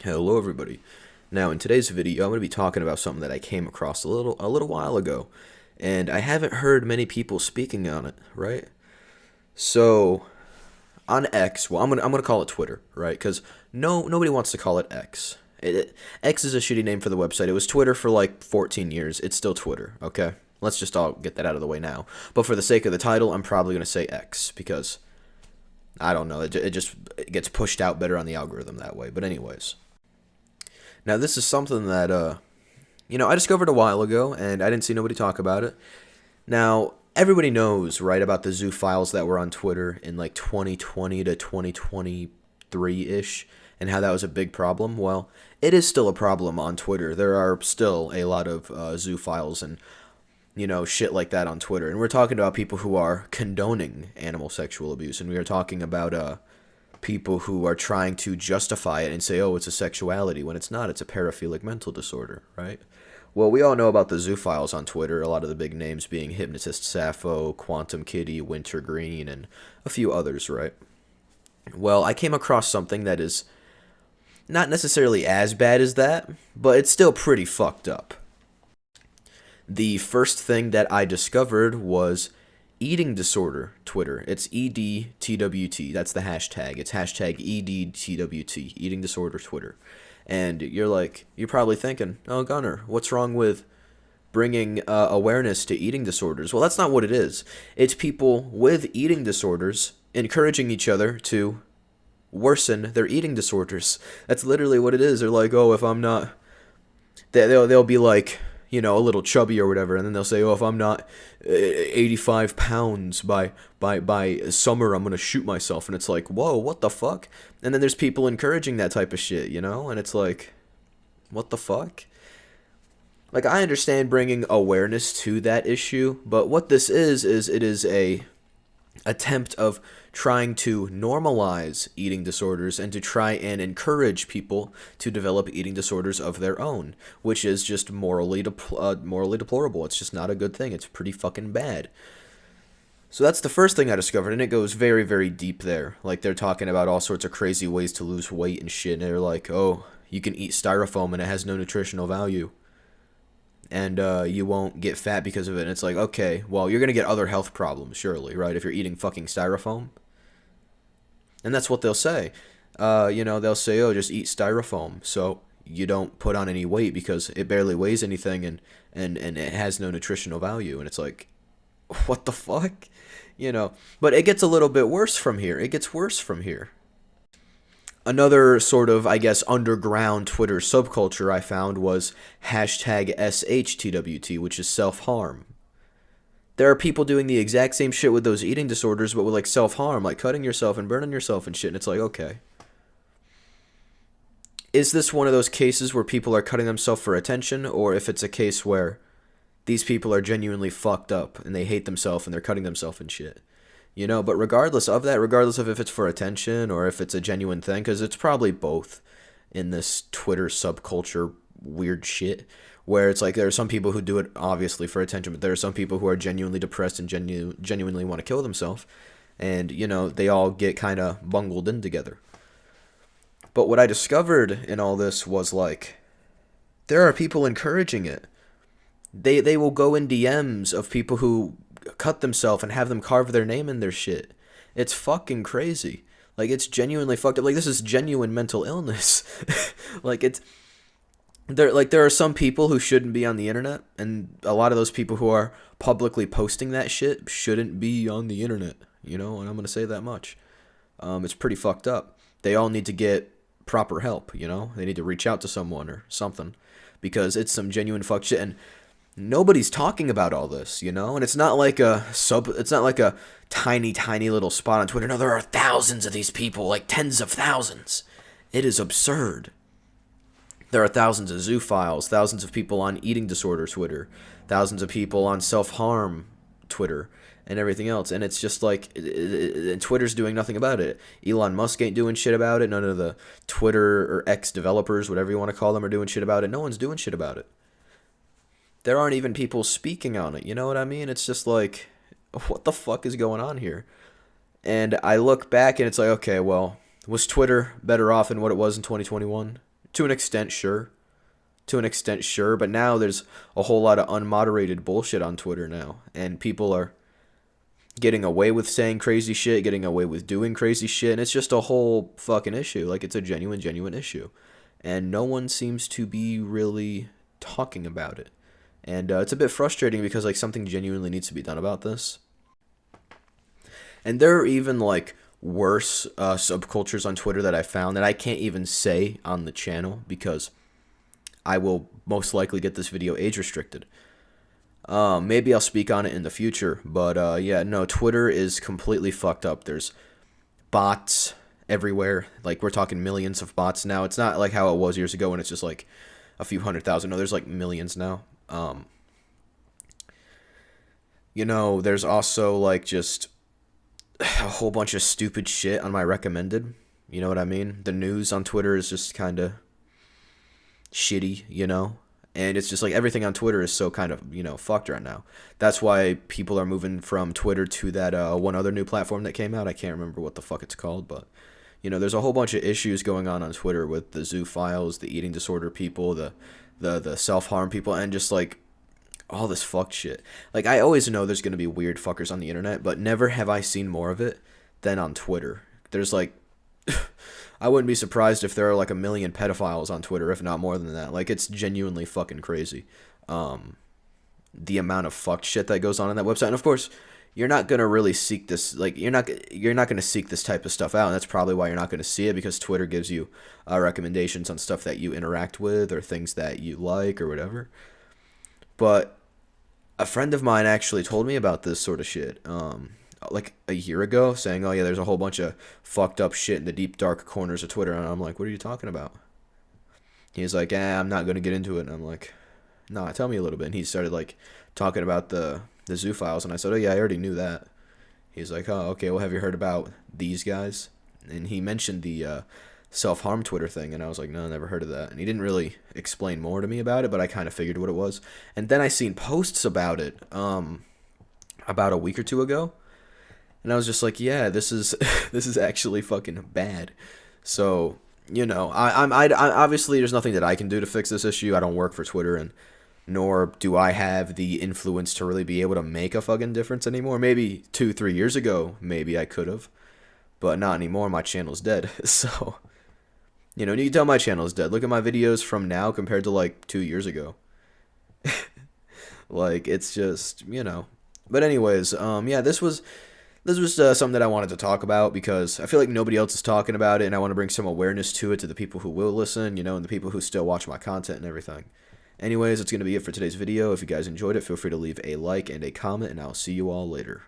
Hello everybody. Now in today's video I'm going to be talking about something that I came across a little while ago and I haven't heard many people speaking on it, right? So on X, well I'm going to call it Twitter, right? Cuz nobody wants to call it X. X is a shitty name for the website. It was Twitter for like 14 years. It's still Twitter, okay? Let's just all get that out of the way now. But for the sake of the title, I'm probably going to say X because I don't know, it gets pushed out better on the algorithm that way. But anyways, now, this is something that, I discovered a while ago, and I didn't see nobody talk about it. Now, everybody knows, right, about the zoo files that were on Twitter in like 2020 to 2023-ish, and how that was a big problem. Well, it is still a problem on Twitter. There are still a lot of zoo files and, shit like that on Twitter. And we're talking about people who are condoning animal sexual abuse, and we are talking about, people who are trying to justify it and say, oh, it's a sexuality, when it's not. It's a paraphilic mental disorder, right? Well, we all know about the zoophiles on Twitter, a lot of the big names being Hypnotist Sappho, Quantum Kitty, Wintergreen, and a few others, right? Well, I came across something that is not necessarily as bad as that, but it's still pretty fucked up. The first thing that I discovered was eating disorder Twitter. It's EDTWT. That's the hashtag. It's hashtag EDTWT, eating disorder Twitter. And you're probably thinking, oh, Gunner, what's wrong with bringing awareness to eating disorders? Well, that's not what it is. It's people with eating disorders encouraging each other to worsen their eating disorders. That's literally what it is. They're like, oh, if I'm not, they'll be like, a little chubby or whatever, and then they'll say, "Oh, if I'm not 85 pounds by summer, I'm gonna shoot myself." And it's like, "Whoa, what the fuck?" And then there's people encouraging that type of shit, and it's like, what the fuck? Like, I understand bringing awareness to that issue, but what this is it is a attempt of trying to normalize eating disorders and to try and encourage people to develop eating disorders of their own, which is just morally deplorable. It's just not a good thing. It's pretty fucking bad. So that's the first thing I discovered, and it goes very, very deep there. Like, they're talking about all sorts of crazy ways to lose weight and shit, and they're like, oh, you can eat styrofoam and it has no nutritional value, and you won't get fat because of it. And it's like, okay, well, you're gonna get other health problems, surely, right? If you're eating fucking styrofoam. And that's what they'll say. They'll say, oh, just eat styrofoam, so you don't put on any weight because it barely weighs anything, and it has no nutritional value. And it's like, what the fuck? But it gets a little bit worse from here. It gets worse from here. Another sort of, I guess, underground Twitter subculture I found was hashtag SHTWT, which is self-harm. There are people doing the exact same shit with those eating disorders, but with like self-harm, like cutting yourself and burning yourself and shit. And it's like, okay. Is this one of those cases where people are cutting themselves for attention, or if it's a case where these people are genuinely fucked up and they hate themselves and they're cutting themselves and shit? But regardless of that, regardless of if it's for attention or if it's a genuine thing, because it's probably both in this Twitter subculture weird shit, where it's like there are some people who do it obviously for attention, but there are some people who are genuinely depressed and genuinely want to kill themselves, and they all get kind of bungled in together. But what I discovered in all this was like there are people encouraging it. They will go in DMs of people who cut themselves and have them carve their name in their shit. It's fucking crazy. Like, it's genuinely fucked up. Like, this is genuine mental illness. like it's there are some people who shouldn't be on the internet, and a lot of those people who are publicly posting that shit shouldn't be on the internet, and I'm gonna say that much. It's pretty fucked up. They all need to get proper help, they need to reach out to someone or something, because it's some genuine fuck shit, and nobody's talking about all this, and it's not like a tiny little spot on Twitter. No, there are thousands of these people, like tens of thousands. It is absurd. There are thousands of zoophiles, thousands of people on eating disorder Twitter, thousands of people on self-harm Twitter, and everything else. And it's just like, Twitter's doing nothing about it. Elon Musk ain't doing shit about it. None of the Twitter or X developers, whatever you want to call them, are doing shit about it. No one's doing shit about it. There aren't even people speaking on it. You know what I mean? It's just like, what the fuck is going on here? And I look back and it's like, okay, well, was Twitter better off than what it was in 2021? To an extent, sure. To an extent, sure. But now there's a whole lot of unmoderated bullshit on Twitter now. And people are getting away with saying crazy shit, getting away with doing crazy shit. And it's just a whole fucking issue. Like, it's a genuine issue. And no one seems to be really talking about it. And it's a bit frustrating because, like, something genuinely needs to be done about this. And there are even, like, worse subcultures on Twitter that I found that I can't even say on the channel because I will most likely get this video age restricted. Maybe I'll speak on it in the future, but yeah, no, Twitter is completely fucked up. There's bots everywhere. Like, we're talking millions of bots now. It's not like how it was years ago when it's just like a few 100,000. No, there's like millions now. You know, there's also like just a whole bunch of stupid shit on my recommended. You know what I mean? The news on Twitter is just kind of shitty, you know? And it's just like everything on Twitter is so kind of, you know, fucked right now. That's why people are moving from Twitter to that one other new platform that came out. I can't remember what the fuck it's called, but, you know, there's a whole bunch of issues going on Twitter with the zoophiles, the eating disorder people, the self-harm people, and just like all this fucked shit. Like, I always know there's going to be weird fuckers on the internet, but never have I seen more of it than on Twitter. There's like I wouldn't be surprised if there are like 1 million pedophiles on Twitter, if not more than that. Like, it's genuinely fucking crazy. The amount of fucked shit that goes on that website. And of course, you're not going to really seek this, like, you're not going to seek this type of stuff out. And that's probably why you're not going to see it, because Twitter gives you recommendations on stuff that you interact with or things that you like or whatever. But a friend of mine actually told me about this sort of shit. Like a year ago, saying, oh yeah, there's a whole bunch of fucked up shit in the deep dark corners of Twitter. And I'm like, what are you talking about? He's like, I'm not going to get into it. And I'm like, nah, tell me a little bit. And he started like talking about the zoophiles. And I said, oh yeah, I already knew that. He's like, oh, okay, well, have you heard about these guys? And he mentioned the self-harm Twitter thing. And I was like, no, I never heard of that. And he didn't really explain more to me about it, but I kind of figured what it was. And then I seen posts about it about a week or two ago. And I was just like, yeah, this is this is actually fucking bad. So, you know, I obviously there's nothing that I can do to fix this issue. I don't work for Twitter, and nor do I have the influence to really be able to make a fucking difference anymore. Maybe 2-3 years ago, maybe I could have, but not anymore. My channel's dead. So, you know, you can tell my channel's dead. Look at my videos from now compared to like 2 years ago. Like, it's just, you know. But anyways, yeah, this was something that I wanted to talk about because I feel like nobody else is talking about it, and I want to bring some awareness to it to the people who will listen, you know, and the people who still watch my content and everything. Anyways, that's going to be it for today's video. If you guys enjoyed it, feel free to leave a like and a comment, and I'll see you all later.